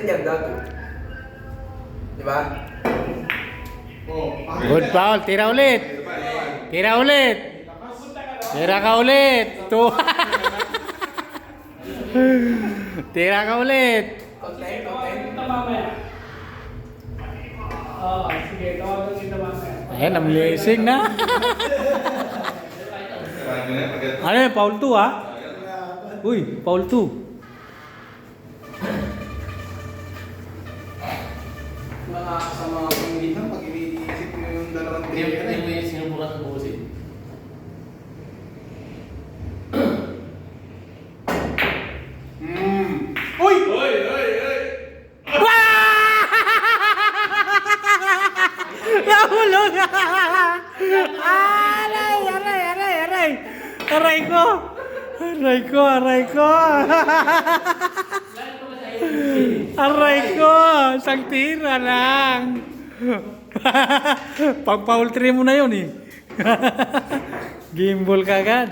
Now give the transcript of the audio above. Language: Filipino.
din yan dati. Di ba? Good foul. Tira ulit. Tira ulit. Tira ka ulit. Tira ka ulit. Content. Oo, sige, tawagan kita mamaya. Ayan, amazing na. Ano yun, foul 2 ha? Uy, foul 2. Nakakasama ang pangilihan pag iniisip mo yung dalawang player. Hindi mo yung sinubukan sa bukusin. Uy! Nahulog! Aray! Aray ko! Aray ko! Isang tira lang! Pang-foul 3 mo na yun eh. Gimbal ka agad.